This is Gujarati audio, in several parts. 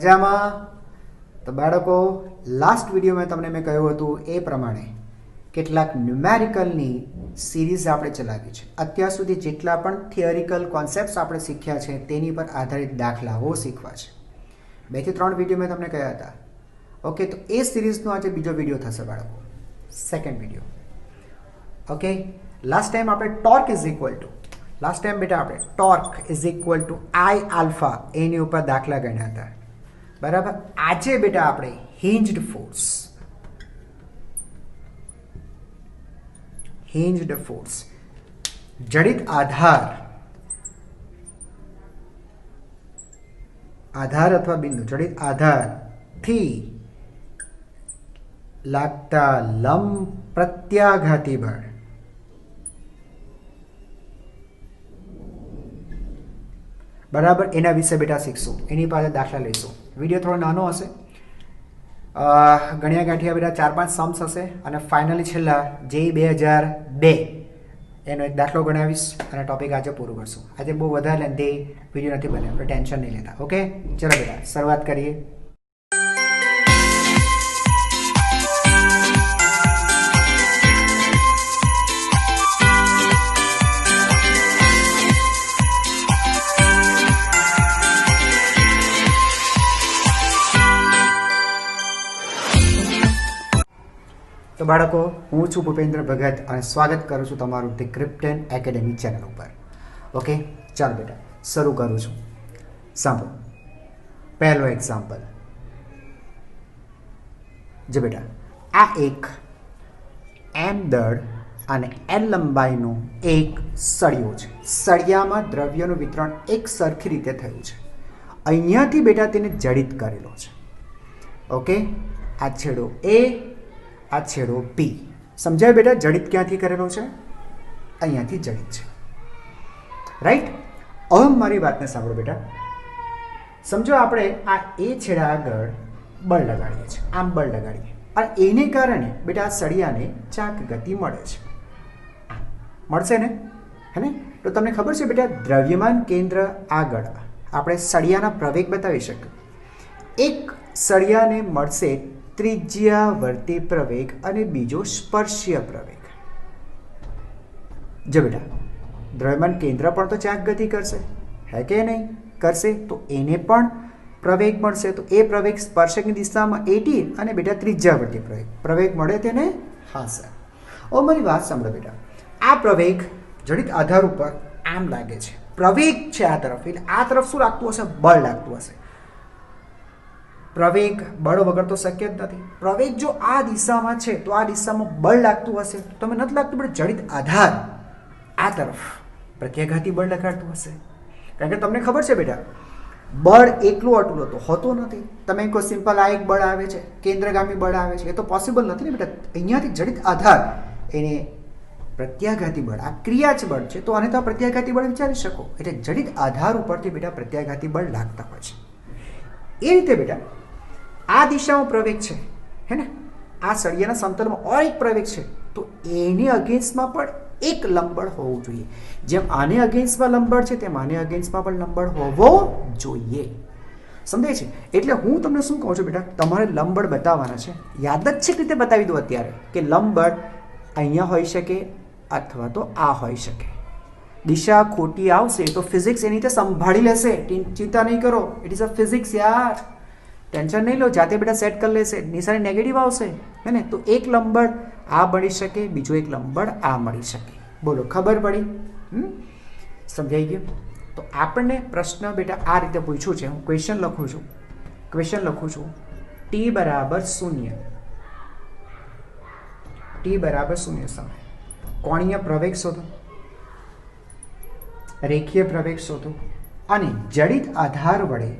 મજામાં? તો બાળકો, લાસ્ટ વિડીયોમાં તમને મેં કહ્યું હતું એ પ્રમાણે કેટલાક ન્યુમેરિકલની સિરીઝ આપણે ચલાવી છે. અત્યાર સુધી જેટલા પણ થિયરિકલ કોન્સેપ્ટ્સ આપણે શીખ્યા છે તેની પર આધારિત દાખલાઓ શીખવા છે. 2 થી 3 વિડીયો મેં તમને કહ્યા હતા. ઓકે, તો એ સિરીઝનો આજે બીજો વિડીયો થશે બાળકો, second video. Okay, last time આપણે torque is equal to I alpha એની ઉપર દાખલા ગણ્યા હતા. બરાબર. આજે બેટા આપણે હિન્જ્ડ ફોર્સ જડિત આધાર અથવા બિંદુ જડિત આધારથી લાગતા લંબ પ્રત્યાઘાતી બળ બરાબર એના વિશે બેટા શીખશું. એની પાસે દાખલા લઈશું. વિડીયો થોડો નાનો હશે, ગણ્યા ગાંઠિયા બેટા 4-5 સમ્સ હશે અને ફાઇનલી છેલ્લા JEE 2002 એનો એક દાખલો ગણાવીશ અને ટોપિક આજે પૂરું કરશું. આજે બહુ વધારે લેન્થી વિડીયો નથી બન્યો, આપણે ટેન્શન નહીં લેતા. ઓકે, ચલો બેટા શરૂઆત કરીએ. તો બાળકો, હું છું ભૂપેન્દ્ર ભગત અને સ્વાગત કરું છું તમારું ધી ક્રિપ્ટન એકેડેમી ચેનલ ઉપર. ઓકે, ચાલો બેટા શરૂ કરું છું. સાંભળો, પહેલો એક્ઝામ્પલ. જો બેટા, આ એક M દળ અને L લંબાઈનો એક સળિયો છે. સળિયામાં દ્રવ્યનું વિતરણ એક સરખી રીતે થયું છે. અહીંયાથી બેટા તેને જડિત કરેલો છે. ઓકે, આ છેડો A, આ છેડો P. સમજાય બેટા? જડિત ક્યાંથી કરેલો છે? અહીંયાથી જડિત છે. રાઈટ. હવે મારી વાતને સાંભળો બેટા. સમજો આપણે આ A છેડા આગળ બળ લગાડીએ છીએ, આમ બળ લગાડીએ અને એને કારણે બેટા આ સળિયાને ચાક ગતિ મળે છે. મળશે ને? હે ને? તો તમને ખબર છે બેટા, દ્રવ્યમાન કેન્દ્ર આગળ આપણે સળિયાના પ્રવેગ બતાવી શકીએ. એક સળિયાને મળશે ત્રિજ્યાવર્તી પ્રવેગ અને બીજો સ્પર્શીય પ્રવેગ. જો બેટા, દ્રવ્યમાન કેન્દ્ર પણ તો ચાક ગતિ કરશે, હે કે નહીં? કરશે. તો એને પણ પ્રવેગ મળશે. તો એ પ્રવેગ સ્પર્શકની દિશામાં AT અને બેટા ત્રિજ્યાવર્તી પ્રવેગ મળે તેને. હા સર. હવે મારી વાત સાંભળો બેટા. આ પ્રવેગ જડિત આધાર ઉપર આમ લાગે છે, પ્રવેગ છે આ તરફ, એટલે આ તરફ શું લાગતું હશે? બળ લાગતું હશે. પ્રવેગ બળ વગર તો શક્ય જ નથી. પ્રવેગ જો આ દિશામાં છે તો આ દિશામાં બળ લાગતું હશે. તો તમે નથી લાગતું બેટા જડિત આધાર આ તરફ પ્રત્યાઘાતી બળ લગાડતું હશે? કારણ કે તમને ખબર છે બેટા, બળ એકલું અટલું તો હોતું નથી. તમે કોઈ સિમ્પલ આ એક બળ આવે છે, કેન્દ્રગામી બળ આવે છે, એ તો પોસિબલ નથી ને બેટા. અહીંયાથી જડિત આધાર એને પ્રત્યાઘાતી બળ, આ ક્રિયા જ બળ છે, તો આને તો પ્રત્યાઘાતી બળ વિચારી શકો. એટલે જડિત આધાર ઉપરથી બેટા પ્રત્યાઘાતી બળ લાગતા હોય છે. એ રીતે બેટા આ દિશામાં પ્રવેગ છે, હે ને? આ સળિયાના સમતલમાં ઓર એક પ્રવેગ છે, તો એની અગેન્સ્ટમાં પણ એક લંબબળ હોવું જોઈએ. જેમ આને અગેન્સ્ટમાં લંબબળ છે તેમ આને અગેન્સ્ટમાં પણ લંબબળ હોવો જોઈએ. સમજાય છે? એટલે હું તમને શું કહું છું બેટા, તમારે લંબબળ બતાવવાના છે. યાદચ્છિક રીતે બતાવી દો અત્યારે કે લંબબળ અહીંયા હોઈ શકે અથવા તો આ હોઈ શકે. દિશા ખોટી આવશે તો ફિઝિક્સ એની રીતે સંભાળી લેશે. ચિંતા નહીં કરો, ઇટ ઇઝ અ ફિઝિક્સ યાર. ટેન્શન નહીં લો, જાતે બેટા સેટ કરી લેશે. નિશાની નેગેટિવ આવશે, હે ને? તો એક લંબબળ આ મળી શકે, બીજો એક લંબબળ આ મળી શકે. બોલો, ખબર પડી? સમજાઈ ગયું? તો આપણને પ્રશ્ન બેટા આ રીતે પૂછ્યું છે. હું ક્વેશ્ચન લખું છું. T બરાબર 0, સમય. કોણીય પ્રવેગ શોધો, રેખીય પ્રવેગ શોધો અને જડિત આધાર વડે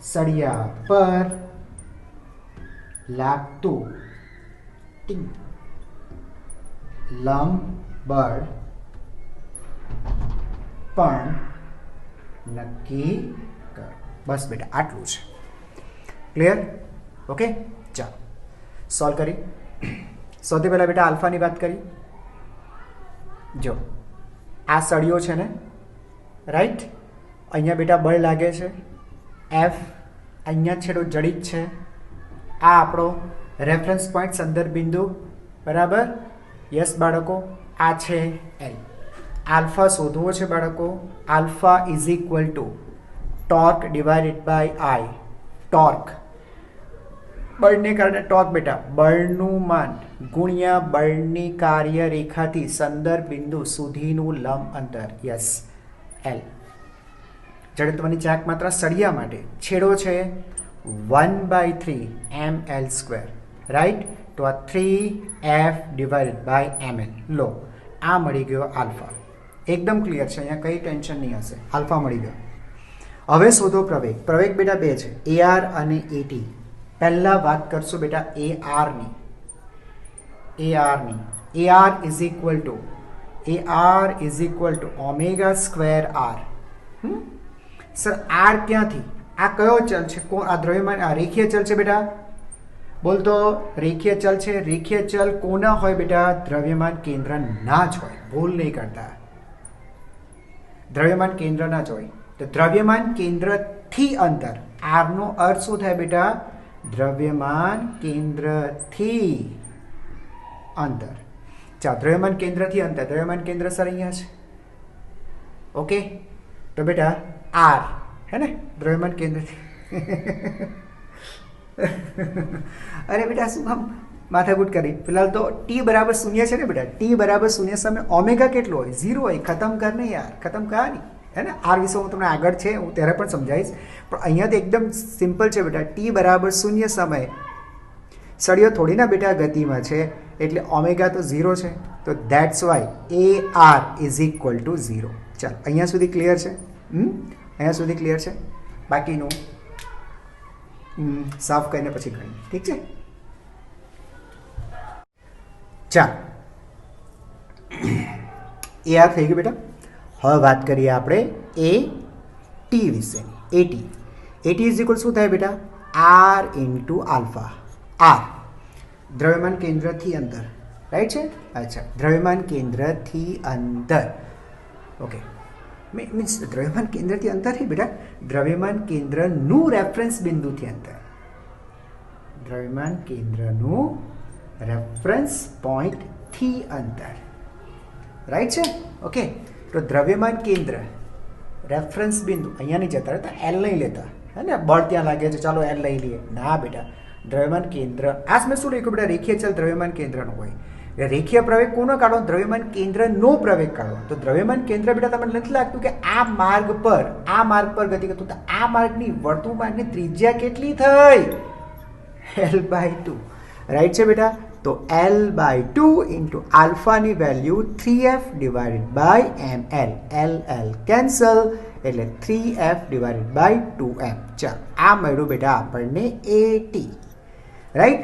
સળિયા પર લાગતું લંબબળ પણ નક્કી કરો. બસ બેટા આટલું છે. ક્લિયર? ઓકે, ચાલો સોલ્વ કરી. સૌથી પહેલાં બેટા આલ્ફાની વાત કરી. જો આ સળિયો છે ને, રાઈટ, અહીંયા બેટા બળ લાગે છે એફ, અહીંયા છેડો જડિત છે, આ આપણો રેફરન્સ પોઈન્ટ સંદર્ભ બિંદુ, બરાબર. યસ બાળકો, આ છે એલ. આલ્ફા શોધવો છે બાળકો. Alpha is equal to torque divided by I. Torque બળને કારણે ટોર્ક બેટા બળનું માન ગુણ્યા બળની કાર્ય રેખાથી સંદર્ભ બિંદુ સુધીનું લંબ અંતર. Yes, L. જડત્વની ચાક માત્રા સળિયા માટે છેડો છે 1/3 ml², રાઈટ. તો આ 3f ડિવાઇડેડ બાય ml. લો, આ મળી ગયો આલ્ફા. એકદમ ક્લિયર છે, અહીંયા કંઈ ટેન્શન નહીં હશે. આલ્ફા મળી ગયો. હવે શોધો પ્રવેગ. પ્રવેગ બેટા બે છે, AR અને AT. પહેલા વાત કરશું બેટા AR ની. AR is equal to omega square R. Sir R ક્યાંથી? આ કયો ચલ છે? આ દ્રવ્યમાન, આ રેખીય ચલ છે બેટા. બોલતો રેખીય ચલ છે. રેખીય ચલ કોના હોય બેટા? દ્રવ્યમાન કેન્દ્ર ના જ હોય. ભૂલ નહીં કરતા, દ્રવ્યમાન કેન્દ્ર ના જ હોય. તો દ્રવ્યમાન કેન્દ્રથી અંતર, આરનો અર્થ શું થાય બેટા? દ્રવ્યમાન કેન્દ્રથી અંતર. ચાલો, દ્રવ્યમાન કેન્દ્રથી અંતર. દ્રવ્યમાન કેન્દ્ર સર અહીંયા છે. ઓકે, તો બેટા આર હે ને દ્રવ્યમાન કેન્દ્રથી. અરે બેટા શું આમ માથાકૂટ કરી? ફિલહાલ તો ટી બરાબર 0 છે ને બેટા. ટી બરાબર 0 સામે ઓમેગા કેટલો હોય? 0 હોય. ખતમ કર ને યાર, ખતમ કર નહીં, હે ને. આર વિશે હું તમને આગળ છે, હું ત્યારે પણ સમજાવીશ, પણ અહીંયા તો એકદમ સિમ્પલ છે બેટા. ટી બરાબર 0 સમયે સળિયો થોડી ના બેટા ગતિમાં છે, એટલે ઓમેગા તો 0 છે. તો that's why AR is equal to 0. ચાલ, અહીંયા સુધી ક્લિયર છે? અહીંયા સુધી ક્લિયર છે? બાકીનું સાફ કરીને પછી ગણીએ, ઠીક છે? ચાલ, AR થઈ ગયું બેટા. હવે વાત કરીએ આપણે AT વિશેની. AT ઇઝ ઇક્વલ શું થાય બેટા? R into alpha. R દ્રવ્યમાન કેન્દ્રથી અંતર, રાઈટ છે? અચ્છા, દ્રવ્યમાન કેન્દ્રથી અંતર. ઓકે, મીન્સ દ્રવ્યમાન કેન્દ્રથી અંતર છે બેટા. દ્રવ્યમાન કેન્દ્રનું રેફરન્સ બિંદુથી અંતર. દ્રવ્યમાન કેન્દ્રનું રેફરન્સ પોઈન્ટથી અંતર, રાઈટ છે? ઓકે, તો દ્રવ્યમાન કેન્દ્ર રેફરન્સ બિંદુ અહીંયા નહીં જતા રહેતા, એલ નહીં લેતા, હે ને. બળ ત્યાં લાગે છે, ચાલો એલ લઈ લઈએ. ના બેટા, દ્રવ્યમાન કેન્દ્ર આ મેં શું લખ્યું બેટા? રેખીય ચલ દ્રવ્યમાન કેન્દ્રનો હોય. રેખીય પ્રવેગ કોનો કાઢો? દ્રવ્યમાન કેન્દ્રનો પ્રવેગ કાઢો. તો દ્રવ્યમાન કેન્દ્ર બેટા તમને નથી લાગતું કે આ માર્ગ પર ગતિ કરતું? તો આ માર્ગની વર્તુળમાર્ગની ત્રિજ્યા કેટલી થઈ? L/2, રાઈટ છે બેટા? તો L/2 ઇન્ટુ આલ્ફાની value 3f divided by ml. LL cancel, એટલે 3f ડિવાઇડેડ બાય 2m. ચાલ, આ મળ્યું બેટા આપણને AT, રાઈટ?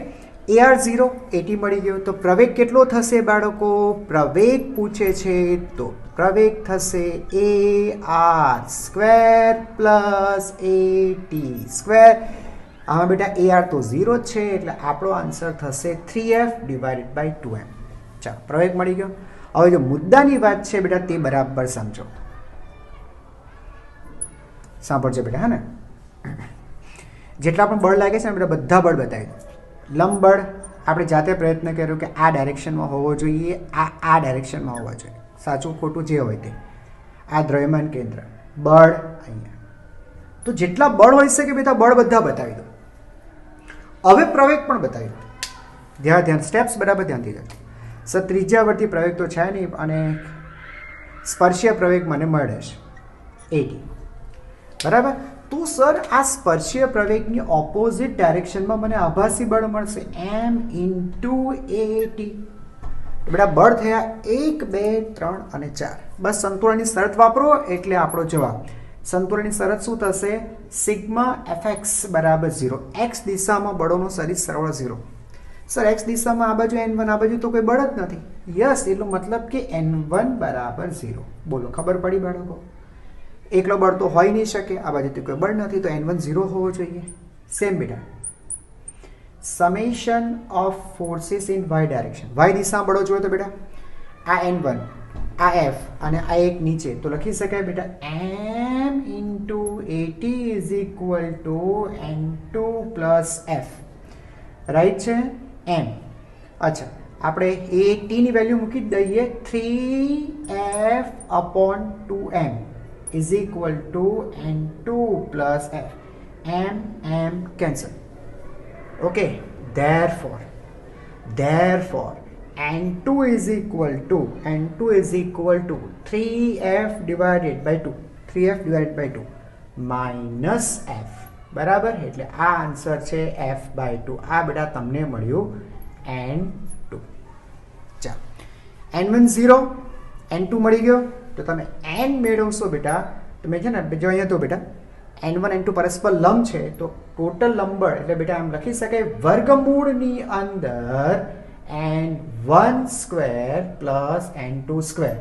AR 0, AT મળી ગયો. તો પ્રવેગ કેટલો થશે બાળકો? પ્રવેગ પૂછે છે તો પ્રવેગ થશે AR² પ્લસ AT². આમાં બેટા AR તો 0 જ છે, એટલે આપણો આન્સર થશે 3f ડિવાઇડેડ બાય 2m. ચાલો, પ્રવેગ મળી ગયો. હવે જો મુદ્દાની વાત છે બેટા, તે બરાબર સમજો. સાંભળજો બેટા, હા ને. જેટલા પણ બળ લાગે છે ને બેટા, બધા બળ બતાવી દો. લંબ બળ આપણે જાતે પ્રયત્ન કર્યો કે આ ડાયરેક્શનમાં હોવો જોઈએ, આ ડાયરેક્શનમાં હોવા જોઈએ. સાચું ખોટું જે હોય તે. આ દ્રવ્યમાન કેન્દ્ર બળ અહીંયા. તો જેટલા બળ હોઈ શકે બેટા, બળ બધા બતાવી દો. હવે પ્રવેગ પણ બતાવી દો. ધ્યાન સ્ટેપ્સ બરાબર ધ્યાનથી રાખજો. સર ત્રિજ્યાવર્તી પ્રવેગ તો છે નહીં, અને સ્પર્શીય પ્રવેગ મને મળે છે AT, બરાબર. તો સર આ સ્પર્શીય પ્રવેગની ઓપોઝિટ ડાયરેક્શનમાં મને આભાસી બળ મળશે m ઇન્ટુ AT. બેટા બળ થયા 1, 2, 3 અને 4. બસ સંતુલનની શરત વાપરો એટલે આપણો જવાબ. સંતુલનની શરત શું થશે? સિગ્મા fx બરાબર 0. x દિશામાં બળોનો સદિશ સરવાળો 0. સર x દિશામાં આ બાજુ n1, આ બાજુ તો કોઈ બળ જ નથી. યસ, એટલો મતલબ કે n1 બરાબર 0. બોલો, ખબર પડી બાળકો? એકલો બળ તો હોઈ નહીં શકે, આ બાજુથી કોઈ બળ નથી, તો n1 0 હોવો જોઈએ. સેમ બેટા, summation of forces in Y direction. Y દિશા બળો જોઈએ તો બેટા આ n1 આ f અને આ એક નીચે, તો લખી શકાય બેટા m into at is equal two n2 plus f. Right છે m. અચ્છા, આપણે at ની વેલ્યુ મૂકી દઈએ 3f upon 2m is equal two n2 plus f. m cancel. Okay, therefore n2 is equal to 3f divided by 2 minus f. બરાબર, એટલે આ આન્સર છે f/2. આ બેટા તમને મળ્યું n2. ચાલો, n1 0, n2 મળી ગયો, તો તમે n મેળવશો બેટા. તમે છે ને જો અહીંયા તો બેટા n1 n2 પરસ્પર લંબ છે, તો ટોટલ લંબબળ એટલે બેટા આમ લખી શકાય વર્ગમૂળની અંદર n1 square plus n2 square.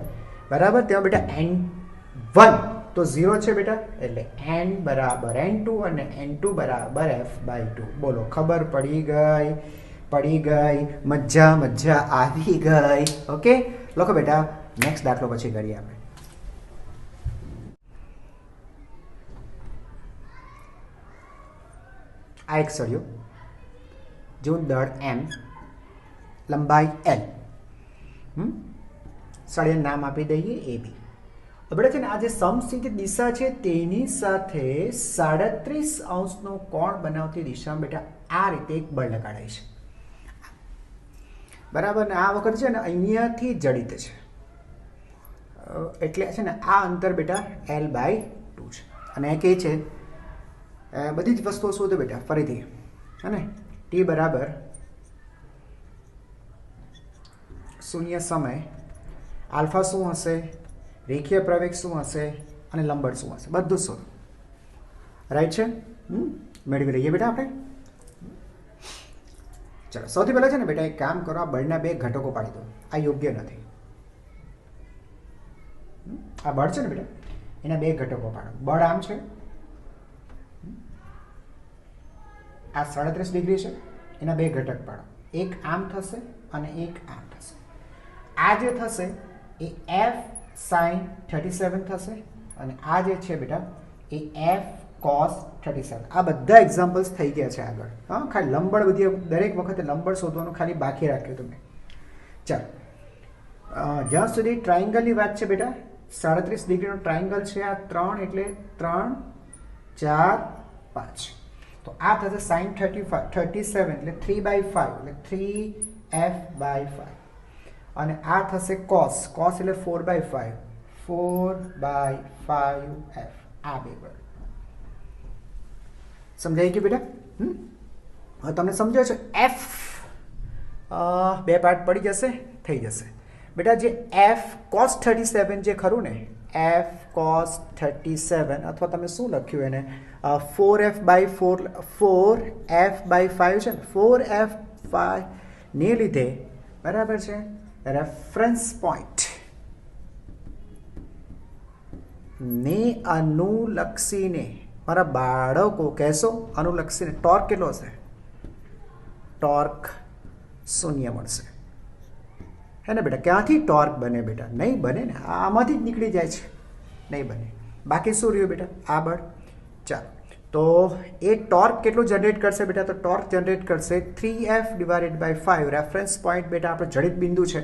બરાબર, તેમાં બેટા n1 તો 0 છે બેટા, એટલે n બરાબર n2 અને n2 બરાબર f/2. બોલો, ખબર પડી ગઈ, મજા આવી ગઈ. ઓકે, લખો બેટા, નેક્સ્ટ દાખલો પછી કરીએ આપણે. આ એક સળિયો જેવું દળ m, લંબાઈ l. સળિયાનું નામ આપી દઈએ AB. આપણે છે ને આ જે સમસ્થિતિ દિશા છે તેની સાથે 37° કોણ બનાવતી દિશામાં બેટા આ રીતે એક બળ લગાડાય છે. બરાબર, ને આ વખત છે ને અહીંયાથી જડિત છે, એટલે છે ને આ અંતર બેટા l/2 છે. અને કે છે બધી જ વસ્તુઓ શોધો બેટા ફરીથી, હે ને. t બરાબર 0 સમય, આલ્ફા શું હશે, રેખીય પ્રવેગ શું હશે અને લંબબળ શું હશે, બધું શોધો. રાઈટ છે, મેળવી લઈએ બેટા આપણે. ચલો, સૌથી પહેલાં છે ને બેટા એક કામ કરો, આ બળના બે ઘટકો પાડી દો. આ યોગ્ય નથી. આ બળ છે ને બેટા, એના બે ઘટકો પાડો. બળ આમ છે, આ 37° છે, એના બે ઘટક પાડો. એક આમ થશે અને એક આમ થશે. આ જે થશે એ f sin 37 થશે અને આ જે છે બેટા એ f cos 37. આ બધા એક્ઝામ્પલ્સ થઈ ગયા છે આગળ. હા, ખાલી લંબબળ બધી દરેક વખતે લંબબળ શોધવાનું ખાલી બાકી રાખ્યું તમે. ચાલો, જ્યાં સુધી ટ્રાયંગલની વાત છે બેટા, 37°નો ટ્રાયંગલ છે આ 3, એટલે 3 4 5. તો આ થશે sin 37 એટલે 3/5 એટલે 3f/5. અને આ થશે cos એટલે 4/5 4/5f. આ બે બળ સમજાય ગયું બેટા? હવે તમને સમજાય છે. f બે પાર્ટ પડી જશે, થઈ જશે બેટા. જે f cos 37 જે ખરું ને, f cos 37 અથવા તમે શું લખ્યું એને 4f/5 છે ને, 4f5 ને લીધે બરાબર છે રેફરન્સ પોઈન્ટ ને અનુલક્ષીને, મારા બાળકો કહેશો અનુલક્ષીને ટોર્ક કેટલો હશે? ટોર્ક 0 મળશે, હે ને બેટા. ક્યાંથી ટોર્ક બને બેટા? નહીં બને ને, આમાંથી જ નીકળી જાય છે, નહીં બને. બાકી શું રહ્યું બેટા? આ બળ. ચાલો, તો એ ટોર્ક કેટલું જનરેટ કરશે બેટા? તો ટોર્ક જનરેટ કરશે 3f/5. રેફરન્સ પોઈન્ટ બેટા આપણે જડિત બિંદુ છે,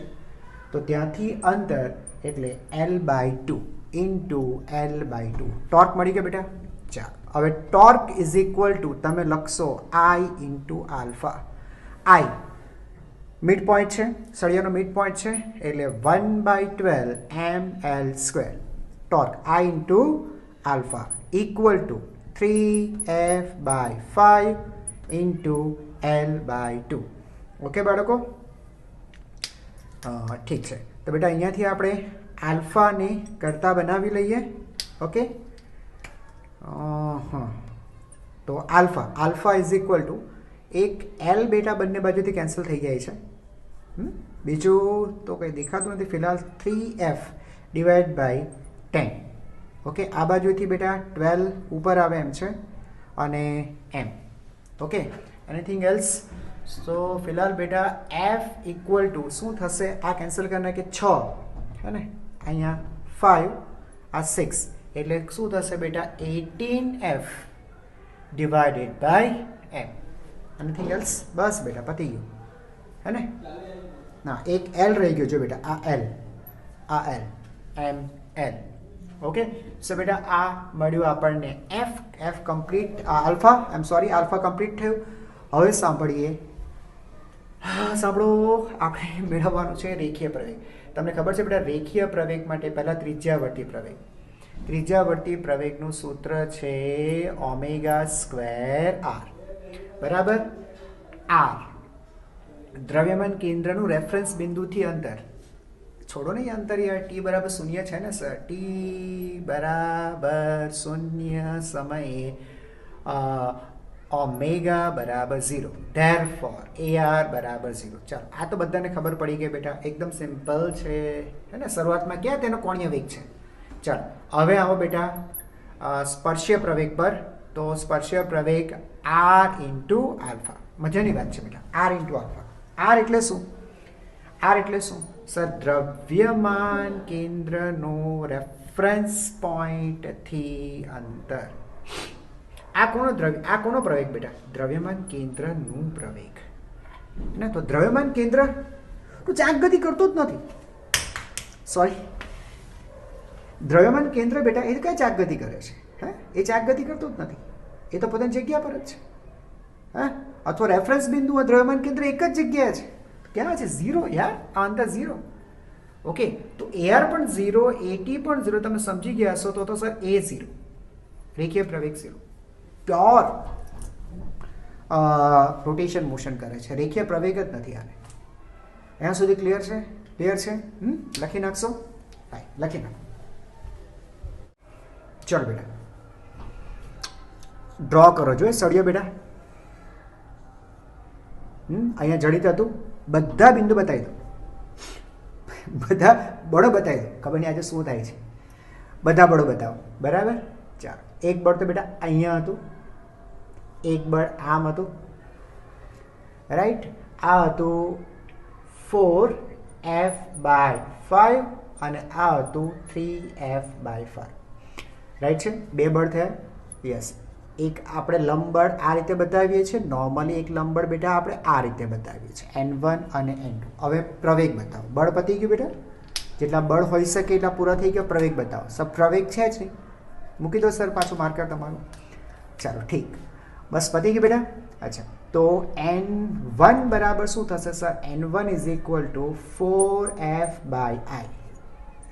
તો ત્યાંથી અંતર એટલે l/2 ઇન્ટુ l/2. ટોર્ક મળી ગયો બેટા. ચાલો, હવે ટોર્ક ઇઝ ઇક્વલ ટુ તમે લખશો I into alpha. I mid point છે, સળિયાનો મિડ પોઈન્ટ છે, એટલે 1/12 ml². Torque I into alpha equal to 3f/5 into l/2. Okay બાળકો? ઠીક છે. તો બેટા અહીંયાથી આપણે આલ્ફાને કરતા બનાવી લઈએ. ઓકે, તો આલ્ફા ઇઝ ઇક્વલ ટુ એક એલ બેટા બંને બાજુથી કેન્સલ થઈ જાય છે. બીજું તો કંઈ દેખાતું નથી ફિલહાલ. 3f/10. ઓકે, આ બાજુથી બેટા 12 ઉપર આવે એમ છે અને m. Okay, anything else? तो फिलहाल बेटा एफ इक्वल टू शू थे आ कैंसल करना कि 6 है ने अँ 5 आ 6 एट्ले शू थे बेटा 18F divided by M anything else बस बेटा पती गयो है ने ना एक एल रही गयो जो बेटा आ L M L okay so बेटा आ मळ्युं आपणने F complete alpha I am sorry alpha complete थयुं हवे सांभळीए सांभळो આપણે મેળવવાનું છે રેખીય પ્રવેગ તમને ખબર છે બેટા રેખીય પ્રવેગ માટે પહેલા ત્રિજ્યાવર્તી પ્રવેગનું સૂત્ર છે ઓમેગા સ્ક્વેર આર બરાબર આર દ્રવ્યમાન કેન્દ્રનું રેફરન્સ બિંદુથી અંતર छोड़ो नहीं अंतर यार टी बराबर 0 है ना सर टी बराबर 0 समय ओमेगा बराबर 0 देयरफॉर AR बराबर 0 चलो आ तो बधाने खबर पड़ी गई बेटा एकदम सिंपल है है ना शुरुआत में क्या तेनो कोणीय वेग है चलो हवे आओ बेटा स्पर्शीय प्रवेग पर तो स्पर्शीय प्रवेग R इंटू आल्फा मजानी बात है बेटा R इंटू आल्फा R एटले शू R एटले शू सर द्रव्यमान केंद्रनो रेफरन्स पॉइंट थी अंतर आ कोनो प्रवेग बेटा द्रव्यमान केंद्रनु प्रवेग ना तो द्रव्यमान केंद्र तो चाक गति करतो ज नथी सॉरी द्रव्यमान केंद्र बेटा ए कई चाक गति करे छे हैं ए चाक गति करतो ज नथी ए तो पोतानी जग्या पर ज छे हैं अथवा रेफरन्स बिंदु द्रव्यमान केंद्र एक ज जग्याए छे क्या है 0 यार अंतर 0 ओके तो AR पण 0 AT पण 0 તમે સમજી ગયા છો તો સર A 0 રેખીય પ્રવેગ 0 પ્યોર રોટેશન મોશન કરે છે રેખીય પ્રવેગ જ નથી આને અહીંયા સુધી ક્લિયર છે લખી નાખશો હાય લખી નાખો ચલો બેટા ડ્રો કરો જો સળિયો બેટા અહીંયા જડિત હતું બધા બિંદુ બતાવી દો બધા બળો બતાવી દો ખબર નહીં આજે શું થાય છે બધા બળો બતાવો બરાબર ચાલો એક બળ તો બેટા અહીંયા હતું એક બળ આમ હતું રાઈટ આ હતું 4F/5 અને આ હતું 3F/5 રાઈટ છે બે બળ થયા યસ एक આપણે લંબબળ આ રીતે બતાવીએ છીએ નોર્મલી એક લંબબળ બેટા આપણે આ રીતે બતાવીએ છીએ n1 અને n2 હવે પ્રવેગ બતાવો બળ પતી ગયું બેટા જેટલા બળ હોઈ શકે એટલા પૂરા થઈ ગયા પ્રવેગ બતાવો સબ પ્રવેગ છે જ નહીં મૂકી દો સર પાછું માર્કર તમારું ચાલો ઠીક બસ પતી ગયું બેટા અચ્છા તો n1 બરાબર શું થશે સર n1 = 4F/I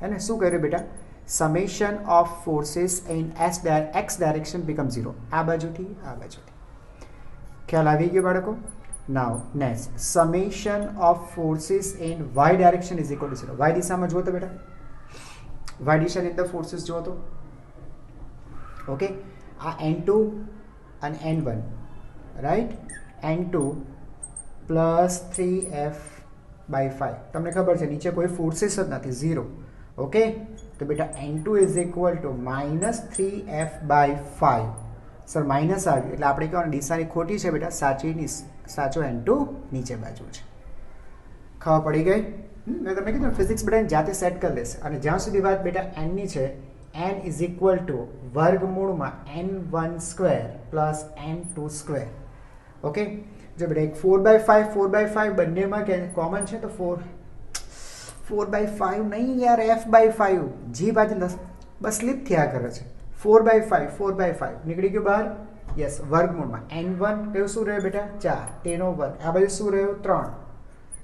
है ना શું કર્યું બેટા summation of forces in x direction becomes 0 આ બાજુથી ખ્યાલ આવી ગયો બાળકો now next summation of forces in y direction is equal to 0 y દિશામાં જુઓ તો બેટા y દિશાની અંદર forces જુઓ તો ઓકે આ n2 અને n1 right n2 plus 3F/5 તમને ખબર છે નીચે કોઈ ફોર્सेस જ નથી 0 ઓકે तो बेटा n2 = -3F/5 सर माइनस आ गयो એટલે આપણે કહેવાનું દિશાની ખોટી છે બેટા સાચો n2 નીચે બાજુ છે ખબર પડી ગઈ મેં તમને કીધું ફિઝિક્સ બેટા જાતે સેટ કરી લેશે અને જ્યાં સુધી વાત બેટા n ની છે n = વર્ગમૂળમાં n1² + n2² ઓકે જો બેટા એક 4/5 બંનેમાં કોમન છે તો 4/5 नहीं यार F/5 जी बाजू बस स्लिप थया करे छे 4/5 निकली गयो बाहर यस वर्गमूल में n1 कयो शू रह्यो बेटा 4 तेनो वर्ग आ बाजू शू रह्यो 3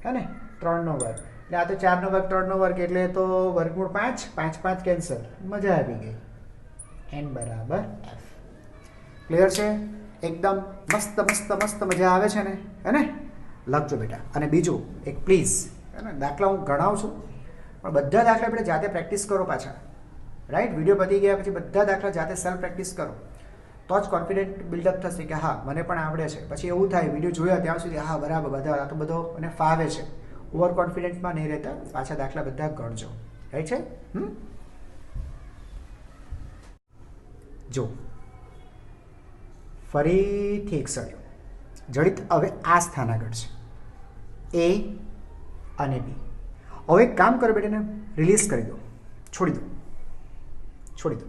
है ने 3 नो वर्ग એટલે આ તો 4 નો વર્ગ 3 નો વર્ગ એટલે તો વર્ગમૂળ 5 કેન્સલ મજા આવી ગઈ n બરાબર f ક્લિયર છે એકદમ મસ્ત મજા આવે છે ને હે ને લખજો બેટા અને બીજું એક પ્લીઝ દાખલા હું ગણાવું છું પણ બધા દાખલા આપણે જાતે પ્રેક્ટિસ કરો પાછા રાઈટ વિડીયો પતી ગયા પછી બધા દાખલા જાતે સેલ્ફ પ્રેક્ટિસ કરો તો જ કોન્ફિડન્ટ બિલ્ડઅપ થશે કે હા મને પણ આવડે છે પછી એવું થાય વિડીયો જોયા ત્યાં સુધી હા બરાબર બધા આ તો બધો મને ફાવે છે ઓવર કોન્ફિડન્ટમાં નહીં રહેતા પાછા દાખલા બધા ગણજો રાઈટ છે જો ફરીથી એક સળિયો જડિત હવે આ સ્થાન આગળ છે, એ અને બી. હવે એક કામ કરો બેટા, એને રિલીઝ કરી દો, છોડી દો.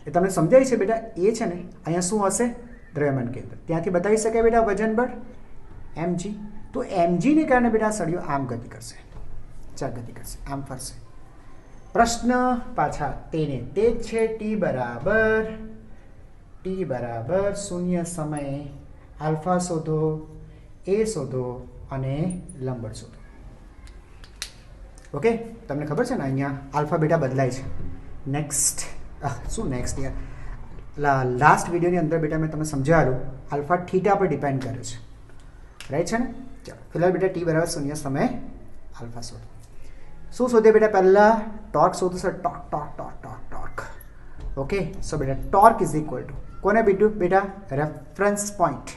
એ તમને સમજાય છે બેટા? એ છે ને અહીંયા શું હશે? દ્રવ્યમાન કેન્દ્ર. ત્યાંથી બતાવી શકાય બેટા વજન બળ mg. તો mg ને કારણે બેટા સળિયો આમ ગતિ કરશે, ગતિ કરશે, આમ ફરશે. પ્રશ્ન પાછા તેને તે જ છે, t બરાબર 0 સમયે આલ્ફા શોધો, એ શોધો અને લંબબળ શોધો. ઓકે, તમને ખબર છે ને અહીંયા આલ્ફા બેટા બદલાય છે. નેક્સ્ટ શું નેક્સ્ટ યાર, લાસ્ટ વિડીયોની અંદર બેટા મેં તમને સમજાવેલું આલ્ફા થીટા પર ડિપેન્ડ કરે છે, રાઈટ છે ને? ચાલો ફિલહાલ બેટા t બરાબર 0 સમયે આલ્ફા શોધો. શું શોધે બેટા? પહેલાં ટોર્ક શોધો સર, ટોર્ક. ઓકે, સો બેટા ટોર્ક ઇઝ ઇક્વલ ટુ કોને બેટા? રેફરન્સ પોઈન્ટ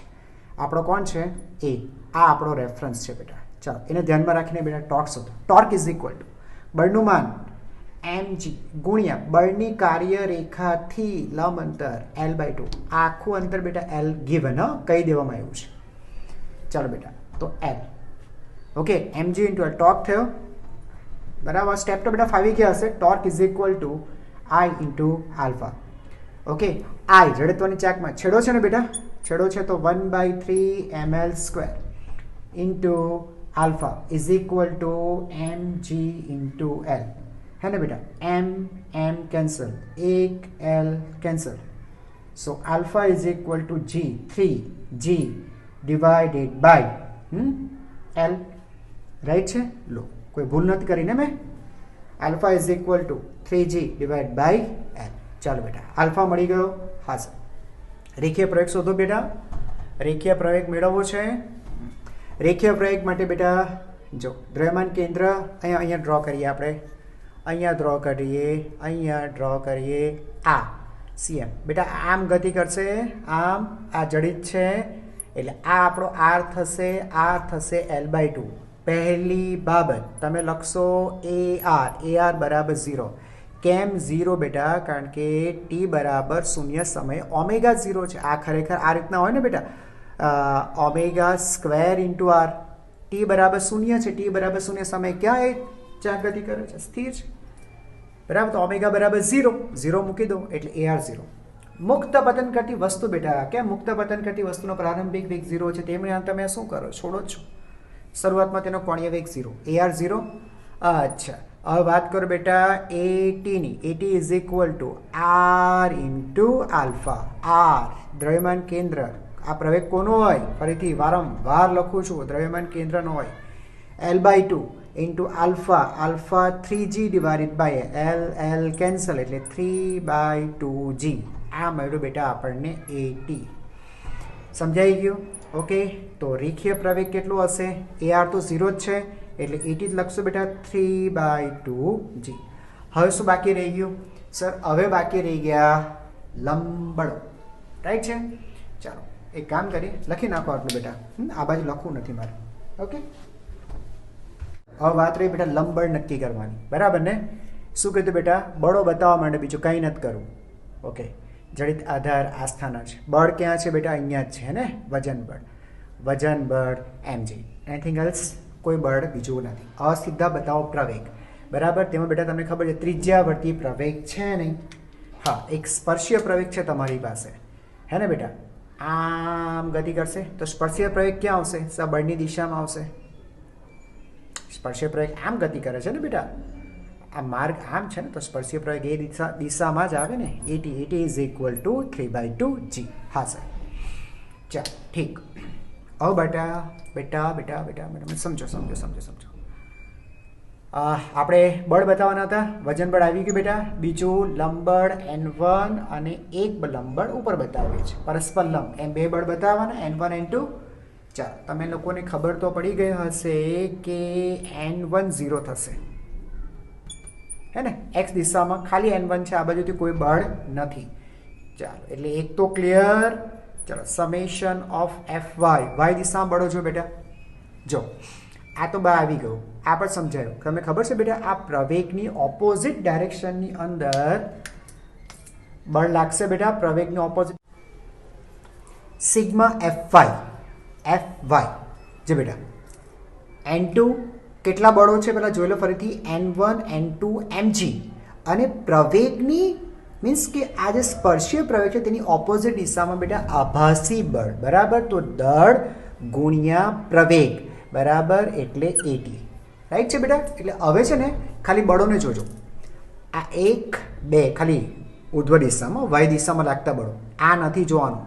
આપણો કોણ છે? એ. આ આપણો રેફરન્સ છે બેટા. ચાલો એને ધ્યાનમાં રાખીને બેટા ટોર્ક શોધો. ટોર્ક ઇઝ ઇક્વલ ટુ બળનું માન mg ગુણ્યા બળની કાર્યરેખાથી લંબ અંતર l/2. આખું અંતર બેટા l ગિવન કહી દેવામાં આવ્યું છે. ચાલો બેટા, તો l. Okay, mg into l torque થયો બરાબર. સ્ટેપ તો બેટા ફાવી ગયા હશે. Torque is equal to i into alpha. Okay, i જડત્વની ચાકમાં છેડો છે ને બેટા? છેડો છે તો 1/3 ml² into alpha is equal to mg into l. है ना बेटा? m कैंसल, एक l cancel. So alpha is equal to g, 3g divided by l. Right है? लो कोई भूल नहीं करी ने मैं. Alpha is equal to 3g divide by l. चलो बेटा अल्फा मળી ગયો. हाँ सर, રેખીય પ્રયોગ શોધો બેટા. રેખીય પ્રયોગ મેળવવો છે. રેખીય પ્રયોગ માટે બેટા જો દ્રવ્યમાન કેન્દ્ર અહીંયા ડ્રો કરીએ આપણે. અહીંયા ડ્રો કરીએ આ CM. બેટા આમ ગતિ કરશે, આમ. આ જડિત છે એટલે આ આપણો R થશે, R થશે l/2. પહેલી બાબત તમે લખશો AR બરાબર 0. કેમ 0 બેટા? કારણ કે t બરાબર 0 સમયે ઓમેગા 0 છે. આ ખરેખર આ રીતના હોય ને બેટા, omega square into R. t બરાબર 0 છે, t બરાબર 0 સમયે ક્યાં એ જ્યાં ગતિ કરે છે? સ્થિર છે બરાબર. તો ઓમેગા બરાબર 0 મૂકી દો એટલે AR 0. મુક્ત પતન કરતી વસ્તુ બેટા, કેમ મુક્ત પતન કરતી વસ્તુનો પ્રારંભિક વેગ 0 છે, તેમ તમે શું કરો? છોડો છો. શરૂઆતમાં તેનો કોણીય વેગ 0, AR 0. અચ્છા, હવે વાત કરો બેટા AT ની. AT is equal two R into alpha. R દ્રવ્યમાન કેન્દ્ર. આ પ્રવેગ કોનો હોય? ફરીથી વારંવાર લખું છું, દ્રવ્યમાન કેન્દ્રનો હોય. l/2 into alpha 3g divided by l cancel એટલે 3/2g. આ મળ્યું બેટા આપણને AT. સમજાઈ ગયું? ઓકે, તો રેખીય પ્રવેગ કેટલો હશે? AR તો 0 જ છે એટલે AT જ લખશું બેટા 3/2g. હવે શું બાકી રહી ગયું સર? હવે બાકી રહી ગયા લંબબળો, રાઈટ છે? ચાલો એક કામ કરીએ, લખી નાખો આટલું બેટા. આ બાજુ લખવું નથી મારે. ઓકે, હવે વાત રહી બેટા લંબબળ નક્કી કરવાની, બરાબર ને? શું કીધું બેટા? બળો બતાવવા માટે બીજું કંઈ નથી કરવું. ઓકે, જડિત આધાર આ સ્થાન છે. બળ ક્યાં છે બેટા? અહીંયા જ છે ને, વજન બળ mg. Anything else? કોઈ બળ બીજું નથી. અસીધા બતાવો પ્રવેગ, બરાબર? તેમાં બેટા તમને ખબર છે ત્રિજ્યાવર્તી પ્રવેગ છે નહીં? હા, એક સ્પર્શીય પ્રવેગ છે તમારી પાસે, હે ને બેટા? આમ ગતિ કરશે તો સ્પર્શીય પ્રવેગ ક્યાં આવશે? બળની દિશામાં આવશે. સ્પર્શીય પ્રયોગ આમ ગતિ કરે છે ને બેટા, આ માર્ગ આમ છે ને, તો સ્પર્શીય પ્રયોગ એ દિશામાં જ આવે ને. AT is equal two 3/2g. હા સર, ચાલો ઠીક. હવે બેટા સમજો. આપણે બળ બતાવવાના હતા. વજન બળ આવી ગયું બેટા. બીજું લંબબળ N1 અને એક લંબબળ ઉપર બતાવીએ છીએ, પરસ્પર લંબ. એમ બે બળ બતાવવાના, N1 N2. ચાલો, તમે લોકોને ખબર તો પડી ગઈ હશે કે N1 0 થશે, હે ને? x દિશામાં ખાલી N1 છે, આ બાજુથી કોઈ બળ નથી. ચાલો, એટલે એક તો ક્લિયર. ચાલો, સમેશન ઓફ Fy, y દિશામાં બળો જો બેટા. જો આ તો બહાર આવી ગયું, આ પણ સમજાયું. તમને ખબર છે બેટા, આ પ્રવેગની ઓપોઝિટ ડાયરેક્શનની અંદર બળ લાગશે બેટા. પ્રવેગની opposite sigma Fy, F Y. જે બેટા N2 કેટલા બળો છે પહેલાં જોઈ લો ફરીથી, N1 N2 mg. અને પ્રવેગની મીન્સ કે આ જે સ્પર્શીય પ્રવેગ છે તેની ઓપોઝિટ દિશામાં બેટા આભાસી બળ, બરાબર. તો દળ ગુણ્યા પ્રવેગ બરાબર એટલે AT, રાઈટ છે બેટા. એટલે હવે છે ને ખાલી બળોને જોજો. આ 1 2 ખાલી ઉર્ધ્વ દિશામાં, વાય દિશામાં લાગતા બળો, આ નથી જોવાનું,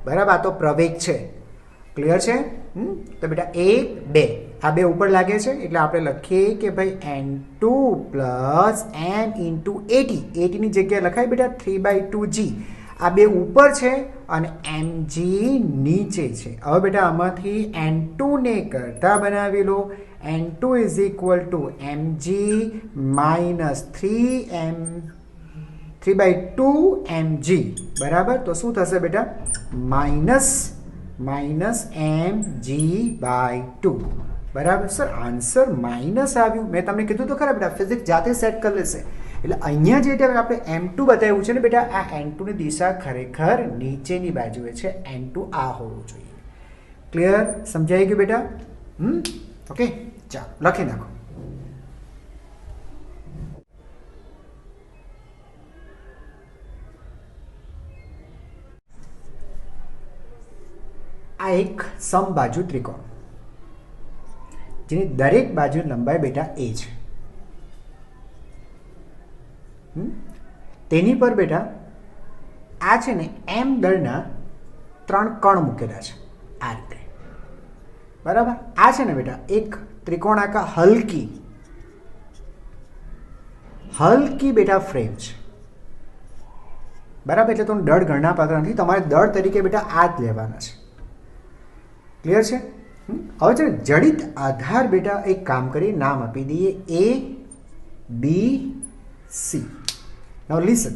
બરાબર. આ તો પ્રવેગ છે, ક્લિયર છે. તો બેટા 1 2 આ બે ઉપર લાગે છે એટલે આપણે લખીએ કે ભાઈ N2 plus M into AT. ATની જગ્યાએ લખાય બેટા 3/2G. આ બે ઉપર છે અને mg નીચે છે. હવે બેટા આમાંથી N2 ને કરતા બનાવી લો. N2 is equal to mg minus 3/2 mg, બરાબર. તો શું થશે બેટા? માઇનસ mg/2, બરાબર. સર આન્સર માઇનસ આવ્યું. મેં તમને કીધું તો ખરા બેટા, ફિઝિક્સ જાતે સેટ કરી લેશે. એટલે અહીંયા જે આપણે M2 બતાવ્યું છે ને બેટા, આ N2 ની દિશા ખરેખર નીચેની બાજુએ છે. N2 આ હોવું જોઈએ. ક્લિયર? સમજાઈ ગયું બેટા? ઓકે, ચાલો લખી નાખો. આ એક સમબાજુ ત્રિકોણ જેની દરેક બાજુની લંબાઈ બેટા a છે. તેની પર બેટા આ છે ને m દળના 3 કણ મૂકેલા છે આ રીતે, બરાબર. આ છે ને બેટા એક ત્રિકોણાકાર હલકી બેટા ફ્રેમ છે, બરાબર. એટલે તમને દળ ગણના પાત્ર નથી, તમારે દળ તરીકે બેટા આ જ લેવાના છે. ક્લિયર છે? હવે છે જડિત આધાર બેટા એક કામ કરી નામ આપી દઈએ A B C. Now listen,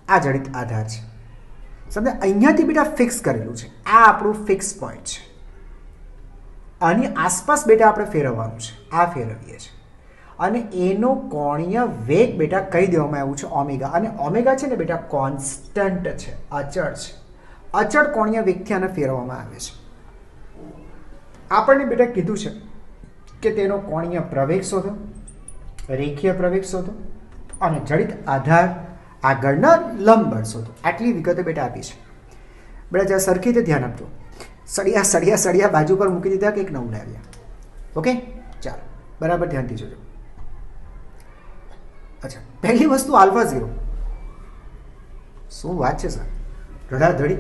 આ જડિત આધાર છે, સમજે. અહીંયાથી બેટા ફિક્સ કરેલું છે, આ આપણું ફિક્સ પોઈન્ટ છે. આની આસપાસ બેટા આપણે ફેરવવાનું છે, આ ફેરવીએ છીએ. અને એનો કોણીય વેગ બેટા કહી દેવામાં આવ્યું છે ઓમેગા. અને ઓમેગા છે ને બેટા કોન્સ્ટન્ટ છે, અચળ છે. અચળ કોણીય વેગથી આને ફેરવવામાં આવે છે. આપણને બેટા કીધું છે કે તેનો કોણીય પ્રવેગ શોધો, રેખીય પ્રવેગ શોધો અને જડિત આધાર આગળના લંબબળ શોધો. આટલી વિગતો બેટા આપી છે. બેટા જરા સરખી રીતે ધ્યાન આપજો. સળિયા બાજુ પર મૂકી દીધા કે એક નવું લાવ્યા. ઓકે, ચાલો બરાબર ધ્યાનથી જોજો. અચ્છા, પહેલી વસ્તુ આલ્ફા 0. શું વાત છે સર, ધડાધડી.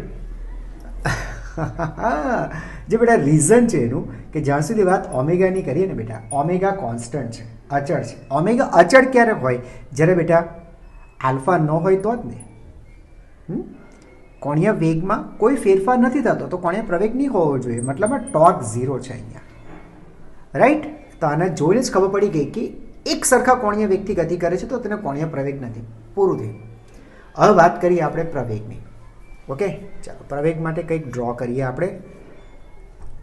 જે બેટા રીઝન છે એનું કે જ્યાં સુધી વાત ઓમેગાની કરીએ ને બેટા, ઓમેગા કોન્સ્ટન્ટ છે, અચળ છે. ઓમેગા અચળ ક્યારે હોય? જ્યારે બેટા આલ્ફા ન હોય તો જ ને. કોણીય વેગમાં કોઈ ફેરફાર નથી થતો તો કોણીય પ્રવેગ નહીં હોવો જોઈએ, મતલબમાં ટોર્ક 0 છે અહીંયા, રાઈટ. તો આને જોઈને જ ખબર પડી ગઈ કે એક સરખા કોણીય વેગથી ગતિ કરે છે તો તેને કોણીય પ્રવેગ નથી. પૂરું થયું. હવે વાત કરીએ આપણે પ્રવેગની. ઓકે, ચાલો પ્રવેગ માટે કંઈક ડ્રો કરીએ આપણે.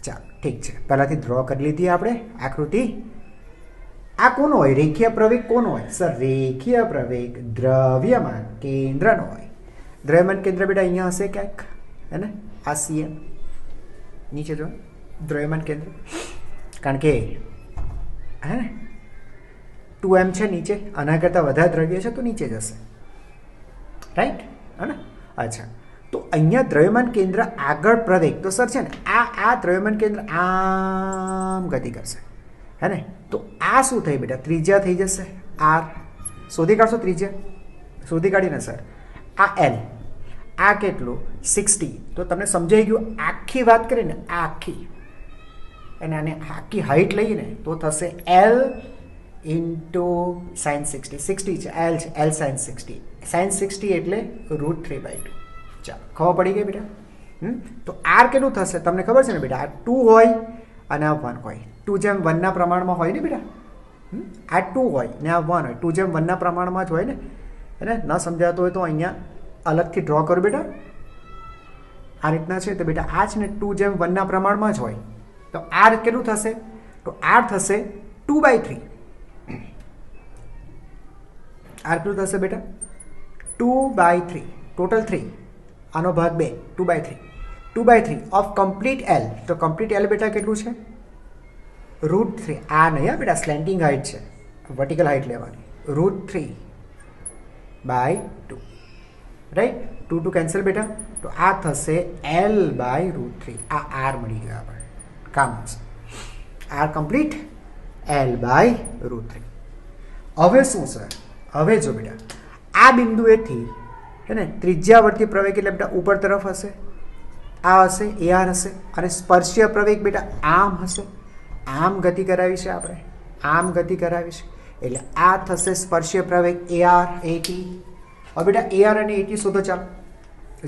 ચાલો ઠીક છે, પહેલાંથી ડ્રો કરી લીધી આપણે આકૃતિ. આ કોનો હોય? રેખીય પ્રવેગ કોનો હોય? સર રેખીય પ્રવેગ દ્રવ્યમાન કેન્દ્રનો હોય. દ્રવ્યમાન કેન્દ્ર બેટા અહીંયા હશે ક્યાંક, હે ને? આ CM નીચે જો દ્રવ્યમાન કેન્દ્ર, કારણ કે હે ને 2m છે નીચે, આના કરતાં વધારે દ્રવ્ય છે તો નીચે જશે, રાઈટ, હે ને? અચ્છા, તો અહીંયા દ્રવ્યમાન કેન્દ્ર આગળ પ્રવેગ, તો સર છે ને આ દ્રવ્યમાન કેન્દ્ર આમ ગતિ કરશે, હે ને? તો આ શું થઈ બેટા? ત્રિજ્યા થઈ જશે. R શોધી કાઢશો, ત્રિજ્યા શોધી કાઢીને સર આ L, આ કેટલું 60. તો તમને સમજાઈ ગયું. આખી વાત કરીને આ આખી અને આને આખી હાઈટ લઈએ ને તો થશે L ઇન્ટુ સાઇન 60. 60 છે, L છે, L સાઇન 60. સાઇન 60 એટલે √3/2. ચાલો ખબર પડી ગઈ બેટા. તો R કેટલું થશે તમને ખબર છે ને બેટા? આ 2 હોય અને આ 1 હોય. 2:1 ના પ્રમાણમાં હોય ને બેટા. આ 2 હોય ને આ 1 હોય, 2:1 ના પ્રમાણમાં જ હોય ને. એને ન સમજાતું હોય તો અહીંયા અલગથી ડ્રો કરો બેટા. આ રીતના છે તો બેટા આ છે ને 2:1 ના પ્રમાણમાં જ હોય. તો R કેટલું થશે? તો R થશે 2/3. R કેટલું થશે બેટા? 2/3. ટોટલ 3, આનો ભાગ 2, 2/3. 2/3 ઓફ કમ્પ્લીટ એલ. તો કમ્પ્લીટ એલ બેટા કેટલું છે? √3. આ નહીં હા બેટા, સ્લેન્ટિંગ હાઇટ છે, વર્ટિકલ હાઇટ લેવાની. √3/2. રાઈટ, 2 2 કેન્સલ બેટા. તો આ થશે L/√3. આ આર મળી ગયો આપણે, કામ આવશે. R complete L/√3. હવે શું સર? હવે જો બેટા આ બિંદુએથી હે ને ત્રિજ્યાવર્તી પ્રવેગ એટલે બેટા ઉપર તરફ હશે, આ હશે AR હશે, અને સ્પર્શીય પ્રવેગ બેટા આમ હશે. આમ ગતિ કરાવી છે આપણે, આમ ગતિ કરાવી છે, એટલે આ થશે સ્પર્શીય પ્રવેગ AR AT. હવે બેટા AR અને AT શોધો. ચાલો,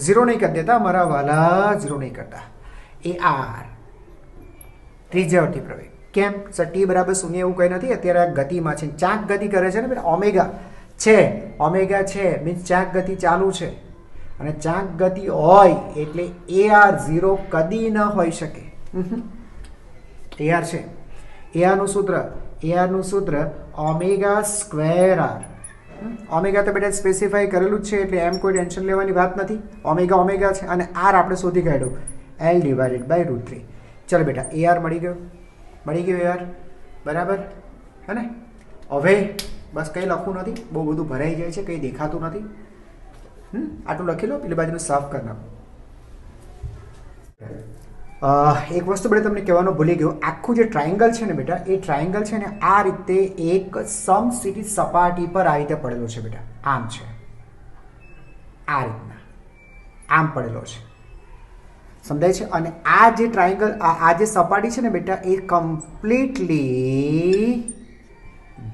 0 નહીં કરી દેતા મારા વાલા, 0 નહીં કરતા. AR ત્રિજ્યાવર્તી પ્રવેગ. કેમ સર? T બરાબર 0 એવું કંઈ નથી, અત્યારે આ ગતિમાં છે, ચાંક ગતિ કરે છે ને બેટા. ઓમેગા છે મીન્સ ચાંક ગતિ ચાલુ છે, અને ચાંક ગતિ હોય એટલે AR 0 કદી ન હોઈ શકે. AR છે, AR નું સૂત્ર ઓમેગા સ્ક્વેર આર. ઓમેગા તો બેટા સ્પેસિફાઈ કરેલું જ છે, એટલે એમ કોઈ ટેન્શન લેવાની વાત નથી. ઓમેગા છે, અને આર આપણે શોધી કાઢ્યું L/√3. ચાલો બેટા AR મળી ગયો AR બરાબર હે ને. હવે બસ કંઈ લખવું નથી, બહુ બધું ભરાઈ જાય છે, કંઈ દેખાતું નથી. આટલું લખી લો, પેલી બાજુનું સાફ કરી નાખો. એક વસ્તુ બેટા તમને કહેવાનું ભૂલી ગયો, આખું જે ટ્રાયંગલ છે ને બેટા, એ ટ્રાયંગલ છે ને આ રીતે એક સમસ્થિતિ સપાટી પર આ રીતે પડેલો છે બેટા. આમ છે, આ રીતના આમ પડેલો છે, સમજાય છે? અને આ જે ટ્રાયંગલ, આ જે સપાટી છે ને બેટા, એ કમ્પ્લીટલી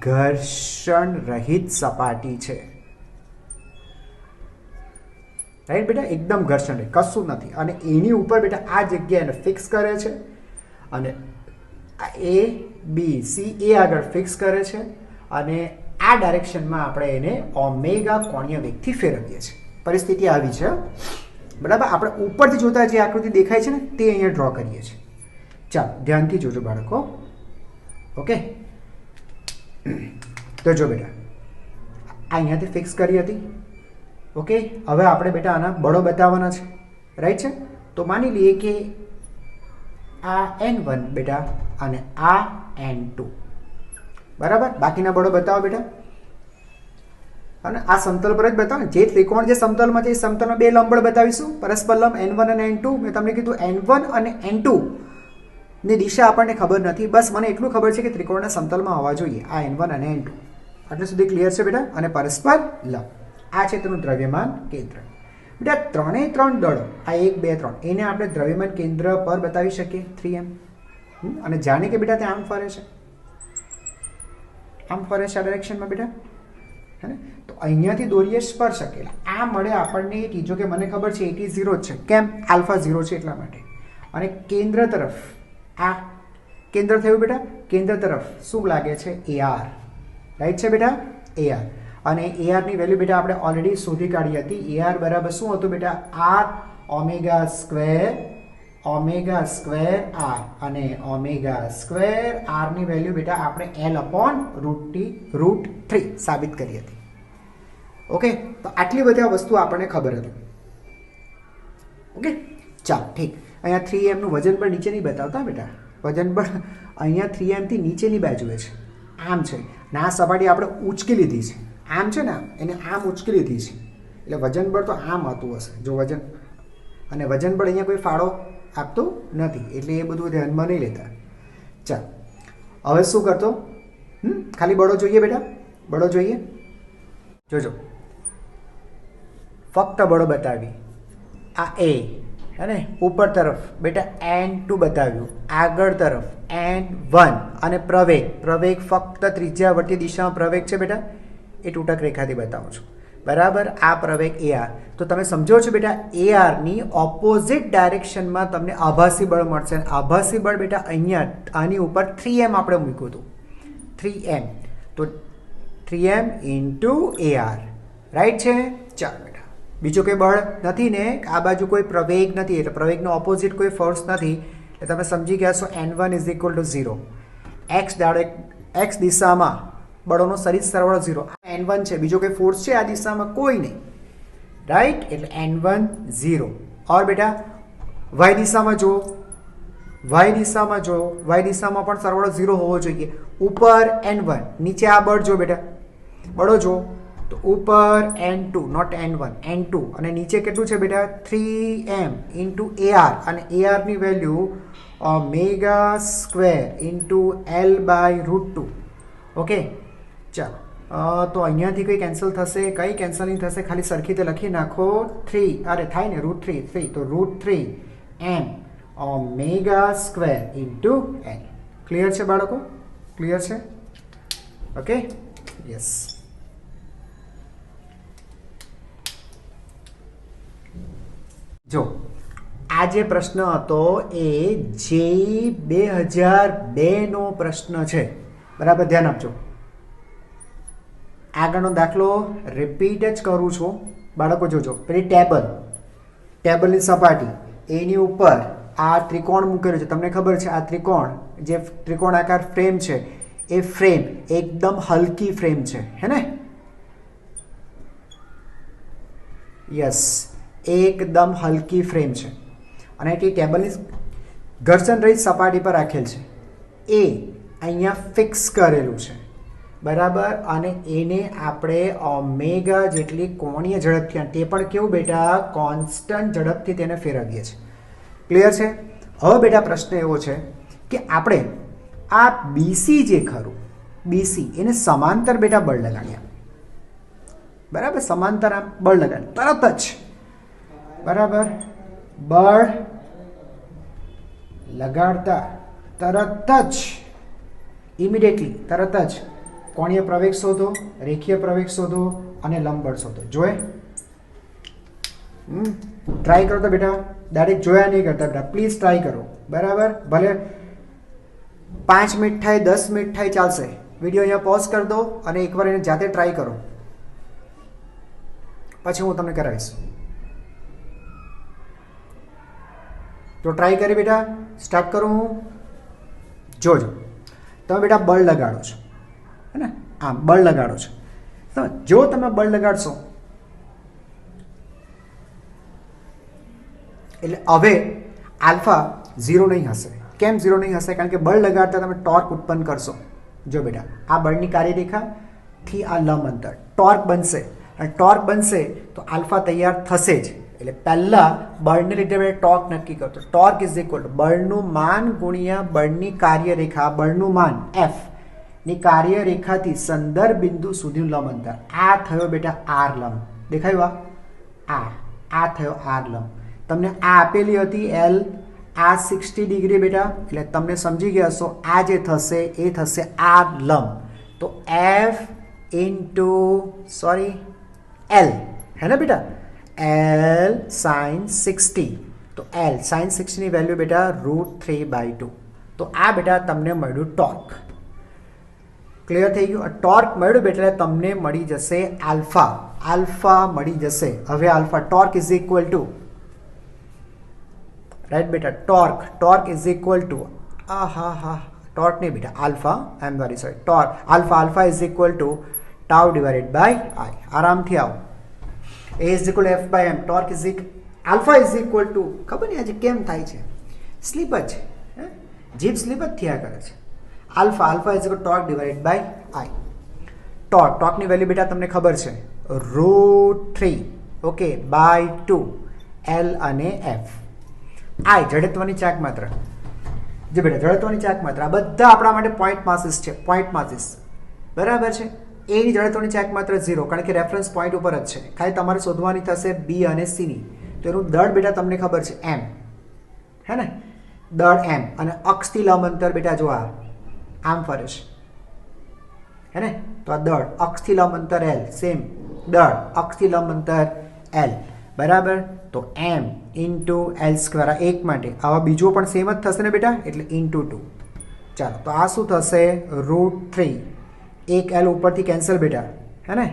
ઘર્ષણ રહિત સપાટી છે. રાઈટ બેટા, એકદમ ઘર્ષણ રહિત, કશું નથી. અને એની ઉપર બેટા આ જગ્યાએ ફિક્સ કરે છે, અને ABC આગળ ફિક્સ કરે છે, અને આ ડાયરેક્શનમાં આપણે એને ઓમેગા કોણીય વેગથી ફેરવીએ છીએ. પરિસ્થિતિ આવી છે બરાબર. આપણે ઉપરથી જોતા જે આકૃતિ દેખાય છે ને તે અહીંયા ડ્રો કરીએ છીએ. ચાલો ધ્યાનથી જોજો બાળકો. ઓકે, તો જો બેટા આ અહીંયાથી ફિક્સ કરી હતી. ઓકે, હવે આપણે બેટા આના બળો બતાવવાના છે, રાઈટ છે? તો માની લઈએ કે આ N1 બેટા અને આ N2 બરાબર. બાકીના બળો બતાવો બેટા. અને આ સમતલ પર જ બતાવો. જે ત્રિકોણ જે સમતલમાં છે એ સમતલમાં બે લંબબળ બતાવીશું, પરસ્પર લંબ N1 અને N2. મેં તમને કીધું N1 અને N2 ની દિશા આપણને ખબર નથી, બસ મને એટલું ખબર છે કે ત્રિકોણના સમતલમાં હોવા જોઈએ આ N1 અને N2. આટલું સુધી ક્લિયર છે બેટા? અને પરસ્પર લંબ, આ છે તેનું દ્રવ્યમાન કેન્દ્ર. બેટા ત્રણેય ત્રણ દળો, આ 1 2 3, એને આપણે દ્રવ્યમાન કેન્દ્ર પર બતાવી શકીએ 3M. અને જાણે કે બેટા તે આમ ફરે છે, આમ ફરે છે આ ડાયરેક્શનમાં બેટા, હે ને? તો અહીંયાથી દોરીએ સ્પર્શક, એટલે આ મળે આપણને AT. જો કે મને ખબર છે AT 0 જ છે, કેમ? આલ્ફા 0 છે એટલા માટે. અને કેન્દ્ર તરફ, આ કેન્દ્ર થયું બેટા, કેન્દ્ર તરફ શું લાગે છે? AR, રાઈટ છે બેટા? AR. અને AR ની વેલ્યુ બેટા આપણે ઓલરેડી શોધી કાઢી હતી. AR બરાબર શું હતું બેટા? R ઓમેગા સ્ક્વેર R, અને ઓમેગા સ્ક્વેર R ની વેલ્યુ બેટા આપણે L/√3 સાબિત કરી હતી. ઓકે, તો આટલી બધી વસ્તુ આપણને ખબર હતી. ઓકે, ચાલો ઠીક. અહીંયા 3M નું વજન પણ નીચે નહીં બતાવતા બેટા, વજન પણ અહીંયા 3M થી નીચેની બાજુએ છે, આમ છે. ના સપાટી આપણે ઉંચકી લીધી છે, આમ છે ને, એને આમ ઉંચકી લીધી છે, એટલે વજન બળ તો આમ હતું હશે જો વજન. અને વજન બળ અહીંયા કોઈ ફાળો આપતું નથી, એટલે એ બધું ધ્યાનમાં નહીં લેતા. ચાલ હવે શું કરતો? ખાલી બળો જોઈએ બેટા, બળો જોઈએ. જોજો, ફક્ત બળો બતાવી. આ A હે ને, ઉપર તરફ બેટા N2 બતાવ્યું, આગળ તરફ N1, અને પ્રવેગ ફક્ત ત્રિજ્યાવર્તી દિશામાં પ્રવેગ છે બેટા, એ તૂટક રેખાથી બતાવું છું બરાબર. આ પ્રવેગ AR. તો તમે સમજો છો બેટા AR ની ઓપોઝિટ ડાયરેક્શનમાં તમને આભાસી બળ મળશે. આભાસી બળ બેટા અહીંયા આની ઉપર 3M આપણે મૂક્યું હતું, 3M. તો 3M into AR, રાઈટ છે? ચાલો બેટા, બીજું કોઈ બળ નથી ને, આ બાજુ કોઈ પ્રવેગ નથી, એટલે પ્રવેગનો ઓપોઝિટ કોઈ ફોર્સ નથી, એટલે તમે સમજી ગયા છો N1 = 0. x દિશામાં બળોનો સરિત સરવાળો 0. N1 છે, બીજો કોઈ ફોર્સ છે આ દિશામાં? કોઈ નહીં, રાઈટ? એટલે N1 0. ઓર બેટા વાય દિશામાં જો, વાય દિશામાં જો, વાય દિશામાં પણ સરવાળો 0 હોવો જોઈએ. ઉપર n1, નીચે આ બળ જો બેટા, બળો જો, તો ઉપર n2 નોટ n1 n2 અને નીચે કેટલું છે બેટા 3m ઇન્ટુ AR અને AR ની value omega square into L/√2. Okay ચાલો, તો અહીંયાથી કંઈ કેન્સલ થશે? કંઈ કેન્સલ નહીં થશે, ખાલી સરખી રીતે લખી નાખો 3, અરે થાય ને √3 તો √3m omega square into L. Clear છે બાળકો? ક્લિયર છે? Okay yes. જો આ જે પ્રશ્ન હતો એ JEE 2002 નો પ્રશ્ન છે, બરાબર? ધ્યાન આપજો. આગળનો દાખલો રિપીટ જ કરું છું બાળકો, જોજો. પેલી ટેબલની સપાટી એની ઉપર આ ત્રિકોણ મૂકેલું છે. તમને ખબર છે આ ત્રિકોણ, જે ત્રિકોણાકાર ફ્રેમ છે એ ફ્રેમ એકદમ હલકી ફ્રેમ છે, હે ને? યસ, એકદમ હલકી ફ્રેમ છે અને તે ટેબલની ઘર્ષણ રહિત સપાટી પર રાખેલ છે. એ અહીંયા ફિક્સ કરેલું છે, બરાબર? અને એને આપણે ઓમેગા જેટલી કોણીય ઝડપથી, તે પણ કેવું બેટા, કોન્સ્ટન્ટ ઝડપથી તેને ફેરવીએ છીએ. ક્લિયર છે? હવે બેટા પ્રશ્ન એવો છે કે આપણે આ BC જે ખરું, BC એને સમાંતર બેટા બળ લગાડ્યા, બરાબર? સમાંતર આમ બળ લગાડ્યા તરત જ, બરાબર? બળ લગાડતા તરત જ, ઇમિડિયેટલી, તરત જ કોણીય પ્રવેગ શોધો, રેખીય પ્રવેગ શોધો અને લંબબળ શોધો. જોએ? ટ્રાય કરો તો બેટા, ડાયરેક્ટ જોયા નહીં કરતા બેટા, પ્લીઝ ટ્રાય કરો, બરાબર? ભલે 5 મિનિટ થાય, 10 મિનિટ થાય, ચાલશે. વિડીયો અહીંયા પોઝ કરી દો અને એકવાર એને જાતે ટ્રાય કરો, પછી હું તમને કરાવીશ. તો ટ્રાય કરી બેટા, સ્ટાર્ટ કરું હું. જોજો, તમે બેટા બળ લગાડો છો, હે ને? આમ બળ લગાડો છો. તો જો તમે બળ લગાડશો એટલે હવે આલ્ફા 0 નહીં હશે. કેમ 0 નહીં હશે? કારણ કે બળ લગાડતા તમે ટોર્ક ઉત્પન્ન કરશો. જો બેટા, આ બળની કાર્યરેખાથી આ લંબ અંતર ટોર્ક બનશે, અને ટોર્ક બનશે તો આલ્ફા તૈયાર થશે જ. એટલે પહેલા બળને લીધે આપણે ટોર્ક નક્કી કરતો. ટોર્ક ઇઝ ઇક્વલ ટુ બળનું માન ગુણ્યા બળની કાર્યરેખા, બળનું માન F ની કાર્યરેખાથી સંદર્ભ બિંદુ સુધીનું લંબ અંતર. આ થયો બેટા R લંબ. દેખાયું? આ થયો R લંબ. તમને આ આપેલી હતી L, આ 60 ડિગ્રી બેટા, એટલે તમને સમજી ગયા હશો આ જે થશે એ થશે R લંબ. તો F ઇન્ટુ L, હે ને બેટા? L sin 60. તો L sin 60 ની વેલ્યુ બેટા √3/2. તો આ બેટા તમને મળ્યું ટોર્ક. ક્લિયર થઈ ગયું? ટોર્ક મળ્યું બેટા, તમને મળી જશે આલ્ફા મળી જશે. હવે alpha torque is equal to, right બેટા, torque is equal to torque નહીં બેટા, alpha, I am very sorry, torque alpha is equal to tau divided by I. આરામથી આવો. A is equal F by M. Torque is alpha is equal to, ખબર નહીં આજે કેમ થાય છે, સ્લીપ જ, જીભ સ્લીપ જ થયા કરે છે. Alpha is equal torque divided by I. ટોર્કની વેલ્યુ બેટા તમને ખબર છે √3, ઓકે, બાય 2 L અને F. I જડત્વની ચાક માત્રા. જે બેટા જડત્વની ચાક માત્રા, આ બધા આપણા માટે પોઈન્ટ માસીસ છે, પોઈન્ટ માસીસ, બરાબર છે? A ની જડત્વની ચાક માત્રા 0, કારણ કે રેફરન્સ પોઈન્ટ ઉપર જ છે. ખાલી તમારે શોધવાની થશે B અને C ની. તો એનું દળ બેટા તમને ખબર છે M, હે ને? દળ M. અને અક્ષથી લંબ અંતર બેટા જો આમ ફરે છે, હે ને? તો આ દળ અક્ષથી લંબ અંતર L, સેમ દળ અક્ષથી લંબ અંતર L, બરાબર? તો M ઇન્ટુ L², આ એક માટે. આવા બીજો પણ સેમ જ થશે ને બેટા, એટલે ઇન્ટુ 2. ચાલો, તો આ શું થશે? √3. એક L ઉપરથી કેન્સલ બેટા, હે ને?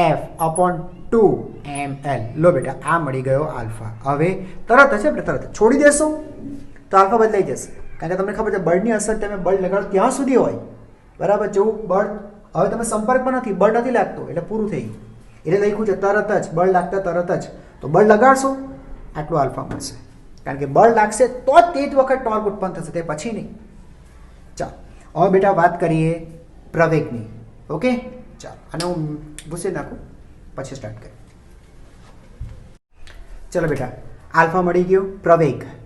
F/2mL. લો બેટા, આ મળી ગયો આલ્ફા. હવે તરત જ આપણે તરત છોડી દેશો તો આલ્ફા બદલાઈ જશે, કારણ કે તમને ખબર છે બળની અસર તમે બળ લગાડો ત્યાં સુધી હોય, બરાબર? જેવું બળ, હવે તમે સંપર્કમાં નથી, બળ નથી લાગતું એટલે પૂરું થઈ ગયું. એટલે લખ્યું છે તરત જ બળ લાગતા તરત જ. તો બળ લગાડશો, આટલું આલ્ફા મળશે. કારણ કે બળ લાગશે તો જ તે જ વખત ટોર્ક ઉત્પન્ન થશે, તે પછી નહીં. ચાલો હવે બેટા વાત કરીએ પ્રવેગની. ઓકે ચાલો અને હું ભૂસી નાખું પછી સ્ટાર્ટ કરીએ. ચલો બેટા આલ્ફા મળી ગયું.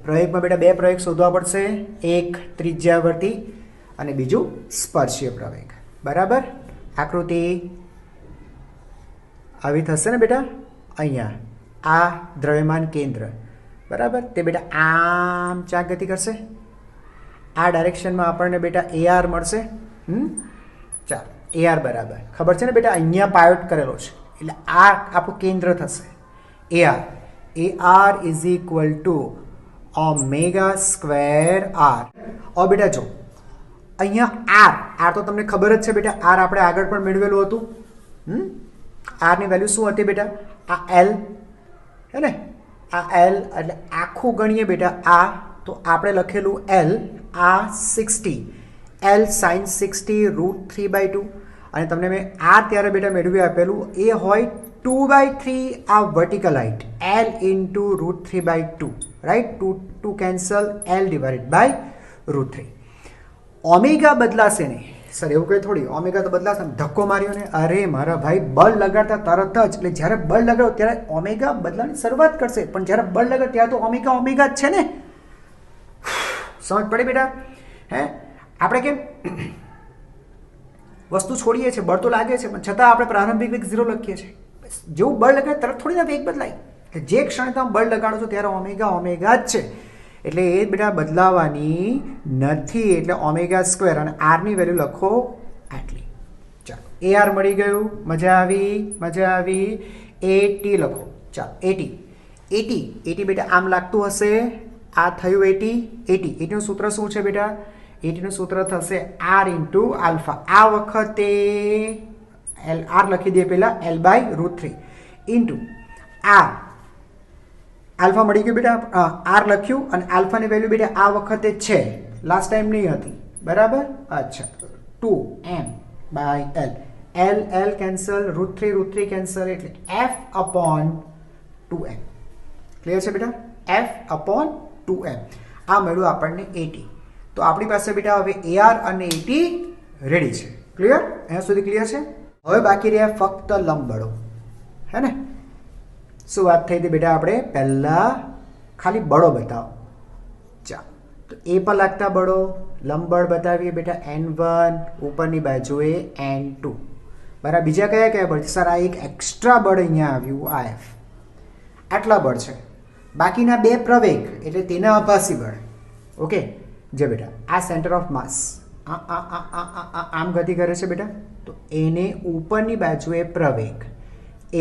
પ્રવેગમાં બેટા બે પ્રવેગ શોધવા પડશે, એક ત્રિજ્યાવર્તી અને બીજું સ્પર્શીય પ્રવેગ. બરાબર, આકૃતિ આવી થશે ને બેટા. અહીંયા આ દ્રવ્યમાન કેન્દ્ર, બરાબર, તે બેટા આમ ચાક ગતિ કરશે. આ ડાયરેક્શનમાં આપણને બેટા AR મળશે. ચાલો AR બરાબર ખબર છે ને બેટા, અહીંયા પાયોટ કરેલો છે એટલે આ આપણું કેન્દ્ર થશે. AR is equal to omega square R. હવે બેટા જો અહીંયા R તો તમને ખબર જ છે બેટા, R આપણે આગળ પણ મેળવેલું હતું. R ની વેલ્યુ શું હતી બેટા? આ L હે ને, આ L એટલે આખું ગણીએ બેટા આ, તો આપણે લખેલું L, આ 60, L sin 60 √3/2. અને તમને મેં આ ત્યારે બેટા મેળવી આપેલું એ હોય 2/3 આ vertical height, L into √3/2, right. Two cancel, L divided by √3. Omega બદલાશે નહીં સર, એવું કંઈ થોડી, ઓમેગા તો બદલાશે. ધક્કો માર્યો ને, અરે મારા ભાઈ બળ લગાડતા તરત જ, એટલે જ્યારે બળ લગાડો ત્યારે ઓમેગા બદલાવાની શરૂઆત કરશે, પણ જ્યારે બળ લગાડો ત્યારે તો ઓમેગા જ છે ને. સમજ પડી બેટા? હે આપણે કેમ વસ્તુ છોડીએ છીએ, બળ તો લાગે છે પણ છતાં આપણે પ્રારંભિક વેગ 0 લખીએ છીએ. જેવું બળ લગાડે તરત થોડી ના વેગ બદલાય, એટલે જે ક્ષણે તમે બળ લગાડો છો ત્યારે ઓમેગા જ છે, એટલે એ બેટા બદલાવાની નથી. એટલે ઓમેગા સ્ક્વેર અને આરની વેલ્યુ લખો આટલી. ચાલો AR મળી ગયું, મજા આવી. AT લખો. ચાલો AT બેટા આમ લાગતું હશે, આ થયું ATનું સૂત્ર શું છે બેટા? ATનું સૂત્ર થશે R ઇન્ટુ આલ્ફા. આ વખતે R લખી દઈએ પહેલા, L/√3 ઇન્ટુ R. આલ્ફા મળી ગયું બેટા, R લખ્યું અને આલ્ફાની વેલ્યુ બેટા આ વખતે છે, લાસ્ટ ટાઈમ નહીં હતી. બરાબર, અચ્છા 2m/L. L કેન્સલ, √3 કેન્સલ, એટલે F/2m. ક્લિયર છે બેટા? F/2m. આ મળ્યું આપણને AT. તો આપણી પાસે બેટા હવે AR અને AT રેડી છે. ક્લિયર? અહીંયા સુધી ક્લિયર છે? હવે બાકી રહ્યા ફક્ત લંબબળો, હે ને. શું વાત થઈ હતી બેટા? આપણે પહેલા ખાલી બળો બતાવો. ચાલો તો એ પર લાગતા બળો, લંબબળ બતાવીએ બેટા N1, ઉપરની બાજુએ N2. બરાબર, બીજા કયા બળ છે સર? આ એક એક્સ્ટ્રા બળ અહીંયા આવ્યું, આ F. આટલા બળ છે. બાકીના બે પ્રવેગ એટલે તેના આભાસી બળ. ઓકે, જે બેટા આ સેન્ટર ઓફ માસ આમ ગતિ કરે છે બેટા, તો એને ઉપરની બાજુએ પ્રવેગ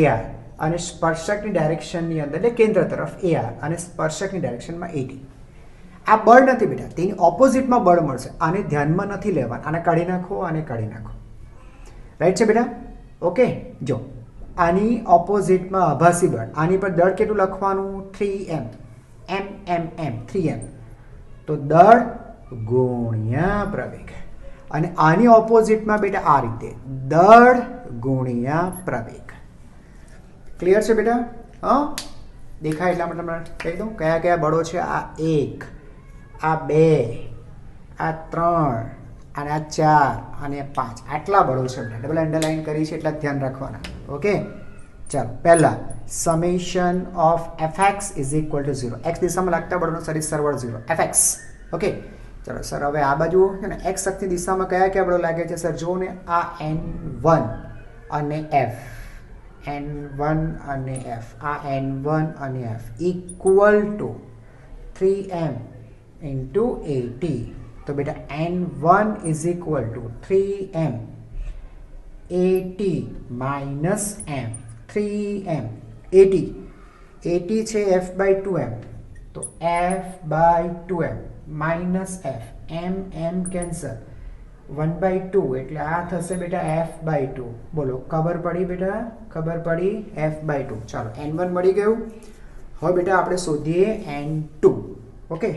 AR અને સ્પર્શકની ડાયરેક્શનની અંદર એટલે કેન્દ્ર તરફ AR અને સ્પર્શકની ડાયરેક્શનમાં AT. આ બળ નથી બેટા, તેની ઓપોઝિટમાં બળ મળશે. આને ધ્યાનમાં નથી લેવાનું, આને કાઢી નાખો, રાઈટ છે બેટા? ઓકે, જો આની ઓપોઝિટમાં આભાસી બળ, આની પર દળ કેટલું લખવાનું? 3m, 3m. તો દળ ગુણ્યા પ્રવેગ. અને આની ઓપોઝિટમાં બેટા આ રીતે દળ ગુણ્યા પ્રવેગ. ક્લિયર છે બેટા? દેખાય એટલા માટે તમને કહી દઉં કયા બળો છે. આ 1, આ 2, આ 3 અને આ 4 અને 5 આટલા બળો છે બેટા. ડબલ અંડરલાઈન કરી છે એટલા ધ્યાન રાખવાના. ઓકે, ચાલો પહેલા summation of fx is equal to 0. x દિશામાં લાગતા બળનો સરી સરવાળો 0 fx. ઓકે, ચાલો સર હવે આ બાજુ છે ને x અક્ષની દિશામાં કયા બળો લાગે છે સર? જુઓ ને, આ N1 અને F, N1 અને F, આ N1 અને F equal to 3m into AT. તો બેટા N1 is equal two 3m AT minus m 3m AT છે F/2m, તો F/2m minus F, m cancel, 1/2 એટલે આ થશે બેટા F/2. બોલો, ખબર પડી બેટા? ખબર પડી? F/2. ચાલો N1 મળી ગયું. હવે બેટા આપણે શોધીએ N2. ઓકે,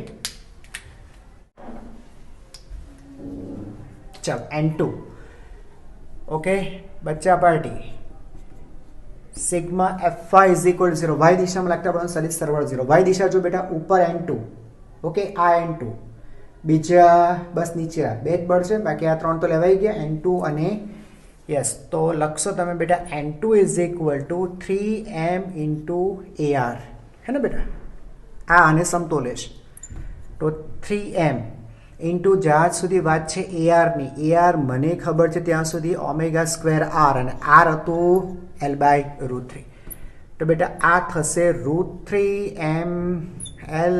ચાલો N2. ઓકે બચ્ચા party, sigma Fy is equal to 0. Y દિશામાં લાગતા આપણને સદિશ સરવાળો 0. વાય દિશા જો બેટા ઉપર n2, ઓકે, આ n2, બીજા બસ નીચે આ બે જ બળ છે, બાકી આ ત્રણ તો લેવાઈ ગયા, n2 અને યસ. તો લખશો તમે બેટા n2 is equal two 3m into AR, હે ને બેટા, આ આને સમતોલે છે. તો 3m ઇન્ટુ જ્યાં સુધી વાત છે ARની, AR મને ખબર છે ત્યાં સુધી ઓમેગા સ્ક્વેર R, અને R હતું L/√3. તો બેટા આ થશે √3mL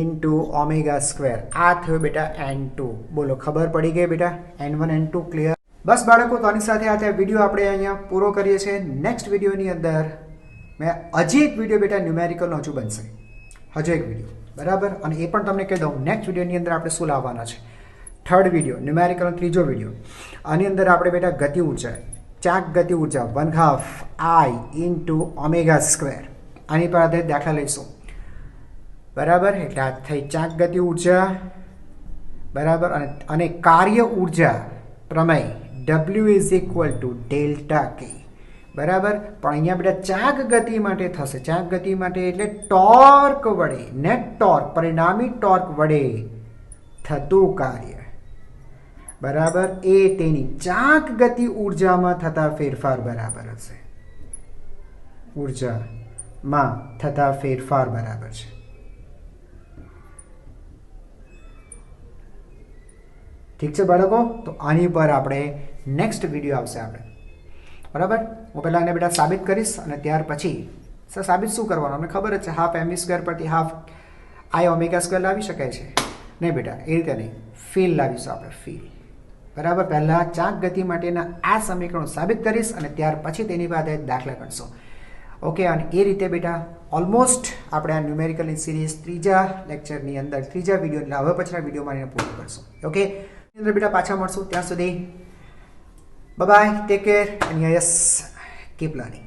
ઇન્ટુ ઓમેગા સ્ક્વેર. આ થયો બેટા n2. બોલો, ખબર પડી ગઈ બેટા? n1 n2 clear? બસ બાળકો, તો આની સાથે આ વિડીયો આપણે અહીંયા પૂરો કરીએ છીએ. નેક્સ્ટ વિડીયોની અંદર મેં હજી એક વિડીયો બેટા ન્યુમેરિકલનો હજુ બનશે, હજુ એક વિડીયો, બરાબર. અને એ પણ તમને કહી દઉં, નેક્સ્ટ વિડીયોની અંદર આપણે શું લાવવાના છે. થર્ડ વિડીયો, ન્યુમેરિકલનો ત્રીજો વિડીયો. આની અંદર આપણે બેટા ગતિ ઉર્જા, ચાક ગતિ ઉર્જા 1/2 I ઇન્ટુ ઓમેગા સ્ક્વેર, આની પર આધારિત દાખલા લઈશું, બરાબર. એટલે આ થઈ ચાક ગતિ ઉર્જા, બરાબર. અને કાર્ય ઉર્જા પ્રમેય W is equal to delta K, બરાબર. પણ અહીંયા બેટા ચાક ગતિ માટે થશે, ચાક ગતિ માટે એટલે ટોર્ક વડે, નેટ ટોર્ક, પરિણામી ટોર્ક વડે થતું કાર્ય, બરાબર, એ તેની ચાક ગતિ ઉર્જામાં થતા ફેરફાર બરાબર હશે. ઉર્જામાં થતા ફેરફાર બરાબર છે. ઠીક છે બાળકો? તો આની પર આપણે નેક્સ્ટ વિડીયો આવશે આપણે, બરાબર. હું પહેલાં એને બેટા સાબિત કરીશ, અને ત્યાર પછી સર સાબિત શું કરવાનું અમને ખબર જ છે, હાફ mv સ્ક્વેર પરથી હાફ I ઓમેગા સ્ક્વેર લાવી શકાય છે. નહીં બેટા, એ રીતે નહીં, ફીલ લાવીશું આપણે, ફીલ, બરાબર. પહેલાં ચાક ગતિ માટેના આ સમીકરણો સાબિત કરીશ, અને ત્યાર પછી તેની પાસે દાખલા ગણશો, ઓકે. અને એ રીતે બેટા ઓલમોસ્ટ આપણે આ ન્યુમેરિકલની સિરીઝ ત્રીજા લેક્ચરની અંદર, ત્રીજા વિડીયો, એટલે હવે પછીના વિડીયોમાં એને પૂરું કરશું, ઓકે. અંદર બેટા પાછા મળશું, ત્યાં સુધી bye, take care, and yes, keep learning.